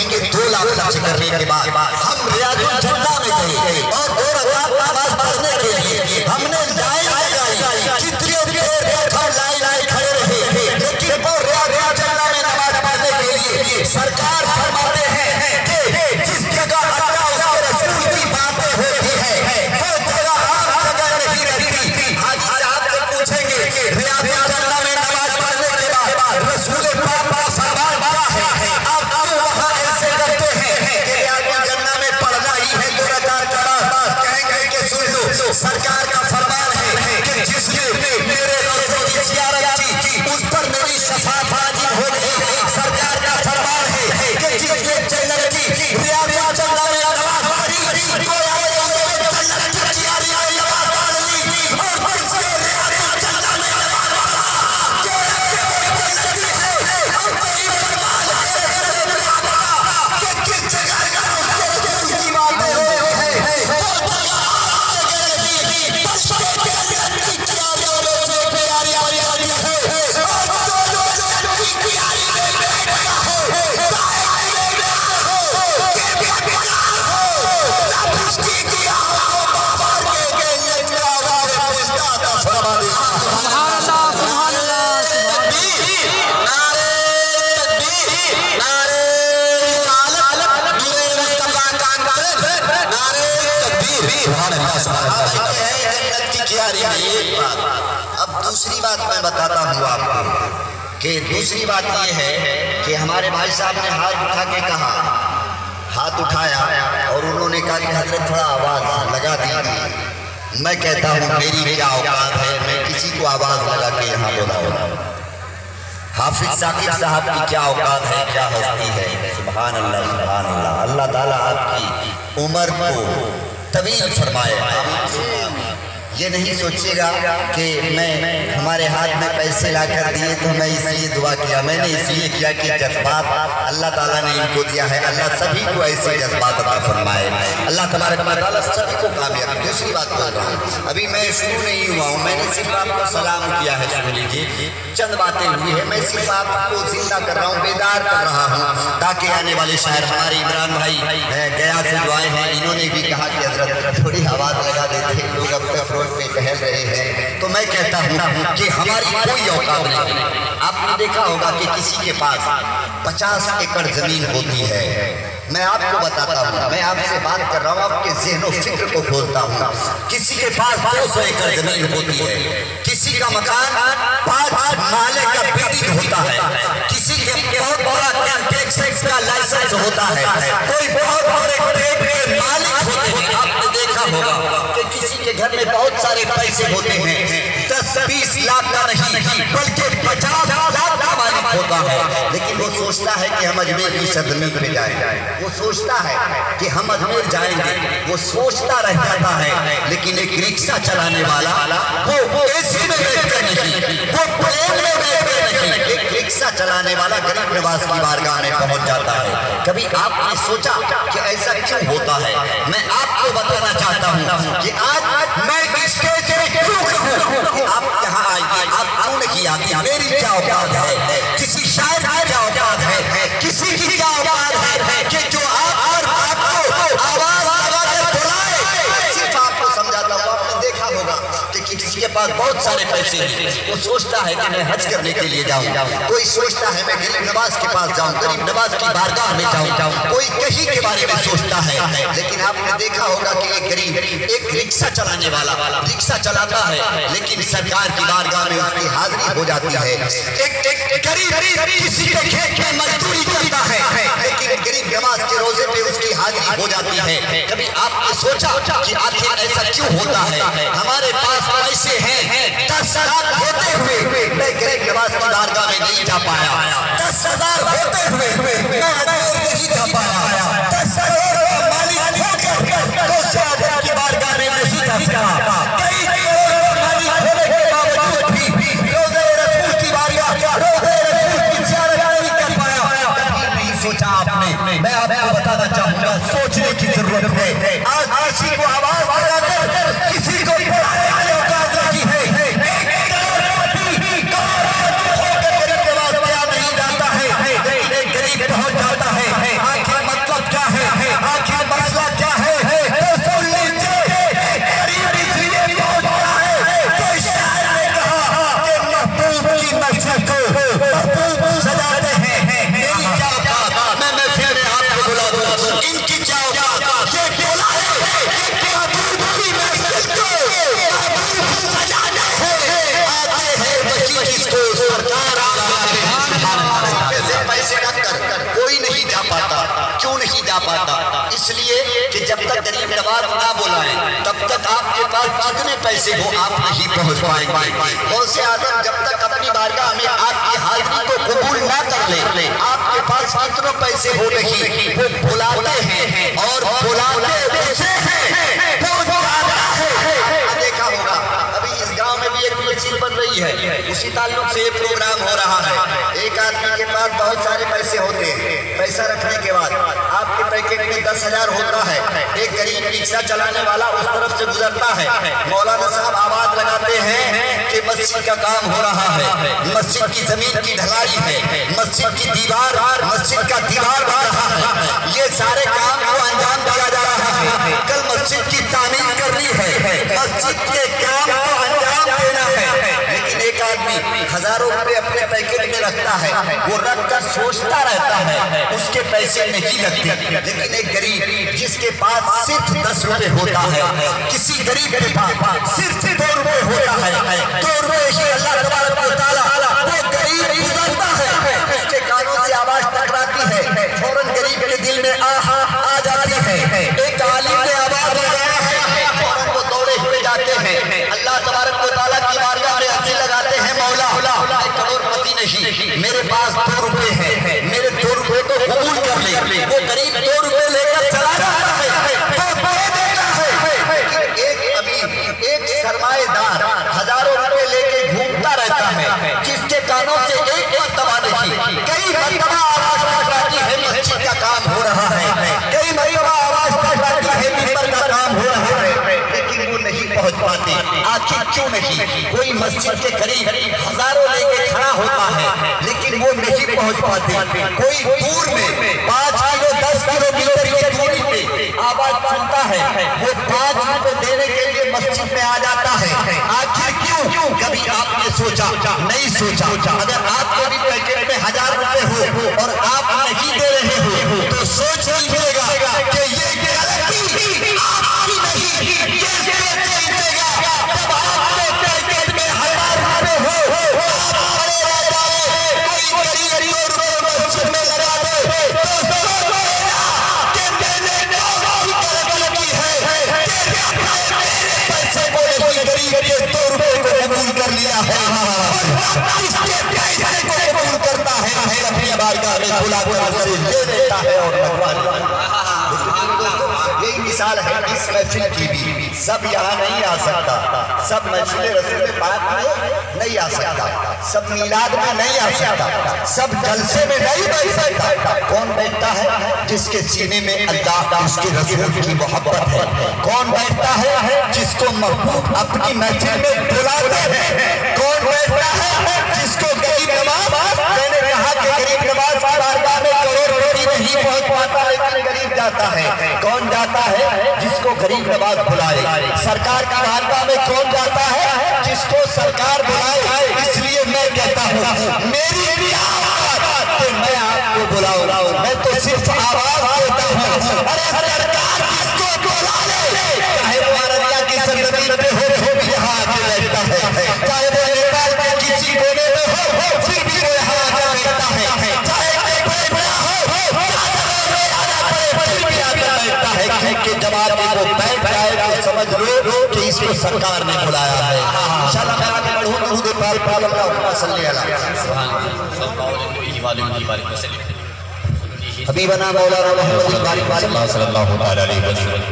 कहेंगे 2 लाख खर्च करने के बाद हम रियाजुल जन्नह में गए और 2 रकात नमाज पढ़ने के लिए हमने लाइन लगाई। कितनी देर तक हम लाइन खड़े रहे, लेकिन वो रियाजुल जन्नह में नमाज पढ़ने के लिए सरकार फरमाते हैं कि जिस जगह अल्लाह उसके रसूल की बातें होती है वो जगह आम जगह नहीं रहती। आज आपसे पूछेंगे रियाजुल जन्नह में नमाज पढ़ने के बाद रसूल पाक का फरमान क्या है, आप वहां ऐसे करते हैं कि रियाजुल जन्नह में पढ़ना ही है 2 रकात नमाज। कहेंगे कि सुन लो, सरकार का फरमान है कि जिसने मेरे रोज़े की ज़ियारत की उस पर मेरी शफ़ाअत वाजिब हो गई। सरकार का फरमान है कि जिसने जन्नत की रियाजुल जन्नह में नमाज पढ़ी तो जन्नत की तैयारी में नमाज पढ़ ली और जिसने रियाजुल जन्नह में नमाज पढ़ा जो जन्नती है। और कोई फरमान है कि किस जगह उसके की बातें होती है वो जगह अब दूसरी बात मैं बताता हूँ आपको कि दूसरी बात ये है कि हमारे भाई साहब ने हाथ उठा के कहा, हाथ उठाया और उन्होंने कहा कि हजरत थोड़ा आवाज़ लगा दीजिए। मैं कहता हूँ मेरी क्या औकात है, मैं किसी को आवाज़ लगा के यहाँ बुलाऊँ। हाफिज साकिब साहब की क्या औकात है, क्या हस्ती है। सुभान अल्लाह, सुभान अल्लाह। अल्लाह ताला आपकी उम्र को तवील फरमाए। ये नहीं सोचिएगा कि मैं हमारे हाथ में पैसे ला कर दिए तो मैं इसलिए दुआ किया। मैंने इसलिए किया कि जज्बात अल्लाह ताला ने इनको दिया है। अल्लाह सभी को ऐसे जज्बात अता फरमाए। अल्लाह तबारक व तआला सभी को कामयाब। दूसरी बात बोल रहा हूँ, अभी मैं शुरू नहीं हुआ हूँ, मैंने सिर्फ आपको सलाम किया है। सुन लीजिए, चंद बातें हुई है, मैं सिर्फ आपको जिंदा कर रहा हूँ, बेदार कर रहा हूँ, ताकि आने वाले शायर हमारे इमरान भाई गया से जो आए हैं, इन्होंने भी कहा कि हजरत थोड़ी आवाज़ लगा देते, लोग अब तक पे टहल रहे हैं। तो मैं कहता हूँ कि हमारी कोई औकात नहीं। आपने देखा होगा कि किसी के पास 50 एकड़ जमीन होती है। मैं आपको बताता हूँ, मैं आपसे बात कर रहा हूँ, आपके ज़हन और फिक्र को खोलता हूँ। किसी के पास 200 एकड़ जमीन होती है, किसी का मकान 5 माले का बिल्डिंग होता है, किसी के बहुत बड़ा टैक्स का लाइसेंस होता है, कोई बहुत बड़े ट्रेड के मालिक होते हैं। आपने देखा होगा कि किसी के घर में बहुत सारे पैसे होते हैं, 10-20 लाख का नहीं बल्कि 50 लाख का मालिक होता है। लेकिन वो सोचता है कि हम अजमेर की सरजमीन पे जाएं, वो सोचता है कि हम अजमेर जाएंगे, वो सोचता रह जाता है। लेकिन एक रिक्शा चलाने वाला वो एसी में बैठकर नहीं, वो प्लेन में बैठकर नहीं, एक रिक्शा चलाने वाला गरीब नवाज की बारगाह में पहुंच जाता है। कभी आपने सोचा कि ऐसा क्यों होता है? मैं आपको बताना चाहता हूँ कि आज मैं स्टेज पे क्यों कहूँ आप यहाँ आइए, आप क्यों नहीं आते? मेरी क्या औकात है, किसी शायर की क्या औकात है, किसी की क्या औकात है कि जो आपको आवाज लगा कर बुलाए? सिर्फ आपको समझाता हूँ। आपने देखा होगा कि किसी के पास बहुत सारे पैसे हैं, वो सोचता है कि मैं हज करने के लिए जाऊँ, कोई सोचता है मैं गरीब नवाज के पास जाऊँ, गरीब नवाज की बारगाह में जाऊँ, कोई कहीं के बारे में सोचता है। लेकिन आपने देखा होगा कि एक गरीब एक रिक्शा चलाने वाला रिक्शा चलाता है, लेकिन सरकार की बारगाह में उसकी हाजिरी हो जाती है। एक गरीब किसी के खेत में मजदूरी करता है, लेकिन गरीब नवाज के रोजे पे उसकी हाजिरी हो जाती है। कभी आपने सोचा कि आखिर ऐसा क्यों होता है? हमारे पास पैसे हैं, 10 लाख होते हुए मैं गरीब नवाज की बारगाह में नहीं जा पाया, 10,000 होते हुए मैं नहीं जा पाया, 10 करोड़ का मालिक होकर तो की बारगाह में नहीं जा सका, कई करोड़ का मालिक होने के बावजूद भी रोज़े रसूल की बारगाह, रोज़े रसूल की ज़ियारत नहीं कर पाया। कभी नहीं सोचा आपने? मैं आपको बताना चाहूँगा, सोचने की जरूरत है। आज किसी को आवाज लगाकर किसी को बुलाने की औकात नहीं है। गरीब पहुंच जाता है, आखिर पाता। क्यों नहीं जा पाता? इसलिए कि जब तक गरीब नवाज ना बुलाएं तब तक आपके पास जितने पैसे हो आप नहीं पहुंच पाएंगे। गौसे आजम जब तक अपनी बारगाह में आपकी हाजिरी को कबूल ना कर ले, आपके पास कितने पैसे हो नहीं, वो बुलाते हैं और बुलाते उसे हैं, वो बुलाता है। देखा होगा अभी इस गांव में भी एक मस्जिद बन रही है, उसी ताल्लुक से एक प्रोग्राम हो रहा है। एक आदमी के पास बहुत सारे पैसे होते हैं, पैसा रखने के बाद आपके पैकेट में 10,000 होता है। एक गरीब रिक्शा चलाने वाला उस तरफ से गुजरता है, मौलाना साहब आवाज लगाते हैं कि मस्जिद का काम हो रहा है, मस्जिद की जमीन की ढलाई है, मस्जिद की दीवार, मस्जिद का दीवार बन रहा है, ये सारे काम को अंजाम दिया जा रहा है। कल मस्जिद की तामीर करनी है, मस्जिद के काम को अंजाम देना है। लेकिन एक आदमी हजारों रुपए अपने पैकेट में रखता है, वो रख कर सोचता रहता है उसके पैसे नहीं लगते। लेकिन एक गरीब जिसके पास सिर्फ 10 रुपए होता है, किसी गरीब के पास सिर्फ 2 रुपए होता है, 2 रुपए ही अल्लाह तबारक व तआला वो गरीब गुजरता है, उसके कानों से आवाज टकराती है, फौरन गरीब के दिल में आ जाती है। एक आलिम ने आवाज लगाया है, फौरन वो दौड़े हुए जाते हैं, अल्लाह तबारक व तआला की बारगाह में अर्जी लगाते हैं, मौला मैं करोड़पति नहीं, मेरे पास 2 रुपए हैं, मेरे 2 रुपए को कबूल कर ले। वो गरीब 2 रुपए लेकर चला जाता है, तो दे देता है। एक अमीर, एक सरमाएदार हजारों रुपए लेके घूमता रहता है, जिसके कानों से एक मर्तबा नहीं कई मर्तबा आवाज टकराती है मस्जिद का काम हो रहा है, कई मर्तबा आवाज टकराती है मिंबर का काम हो रहा है, लेकिन वो नहीं पहुंच पाते। आखिर क्यों नहीं? कोई मस्जिद के करीब हजारों लेके खड़ा होता है लेकिन वो नहीं पहुंच पाते। कोई दूर में 5 किलो 10 किलोमीटर की दूरी पे आवाज सुनता है, वो 5 रुपए देने के लिए मस्जिद में आ जाता है। आखिर क्यों? कभी आपने सोचा? नहीं सोचा। अगर आपको भी पैकेट में 1000 रुपए हो और आप नहीं दे रहे हो तो सोच लीजिएगा कि ये गलती आपकी नहीं, ये देगा। जब आपके पैकेट में 1000 रुपए हो, कोई गरीब 2 रुपए मस्जिद में लगा दे तो सोचो कि मैंने गलती है, पैसे बोले कोई गरीब 2 रुपए को कबूल कर लिया है, इसके पैसे को कबूल करता है, अपनी बारगाह में बुला कर ले लेता है और यही मिसाल है इस महफिल की भी। सब यहाँ नहीं आ सकता, सब महफिल रसूल पाक में नहीं आ सकता, सब मिलाद में नहीं आ सकता, सब जलसे में नहीं बैठ सकता। कौन बैठता है? जिसके सीने में अल्लाह उसके रसूल की मोहब्बत है। कौन बैठता है? जिसको महबूब अपनी महफिल में बुलाते हैं। कौन बैठता है? जिसको गरीब नवाज, मैंने कहा कि गरीब नवाज की बारगाह में करोड़पति नहीं पहुंच पाता लेकिन गरीब जाता है। कौन जाता है? जिसको गरीब नवाज बुलाए। सरकार की बारगाह में कौन जाता है? जिसको सरकार बुलाए। इसलिए मैं कहता हूँ मेरी आवाज तो मैं आपको बुलाऊं, मैं तो सिर्फ आवाज देता हूँ। अरे सरकार जिसको बुला ले, चाहे वो अररिया की सरजमीन पे हो भी यहाँ आके बैठता है, चाहे वो नेपाल के किसी कोने में हो फिर भी वो यहाँ आके बैठता है, चाहे कि जवाब वो बैठ जाए तो समझ लो कि इसको सरकार ने बुलाया है। इंशाअल्लाह मैं आगे बढ़ूं, दुरूद पाक पढ़ अल्लाहुम्मा सल्ली अला हबीबना मौलाना मुहम्मद सल्लल्लाहु अलैहि वसल्लम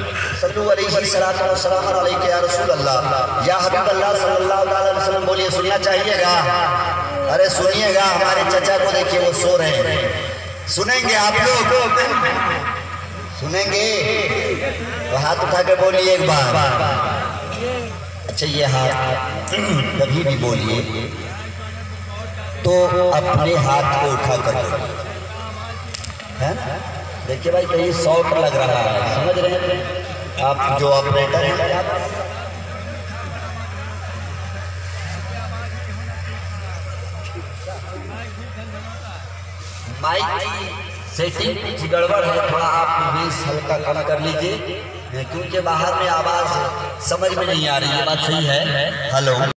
सल्लु अलैहि सलातो व सलाम अलैका या रसूल अल्लाह या हबीब अल्लाह सल्लल्लाहु अलैहि वसल्लम। बोलिए, सुनना चाहिएगा। अरे सुनिएगा, हमारे चचा को देखिए वो सो रहे हैं। सुनेंगे आप लोग? सुनेंगे तो हाथ उठा के बोलिए एक बार। अच्छा, ये हाथ कभी भी बोलिए तो अपने हाथ को उठा कर है ना। देखिए भाई, कहीं शॉर्ट लग रहा है, समझ रहे हैं आप जो ऑपरेटर हैं। माइक सेटिंग कुछ गड़बड़ है, थोड़ा आप बेस हल्का कम कर लीजिए क्योंकि बाहर में आवाज समझ में नहीं आ रही है। बात सही है? हेलो।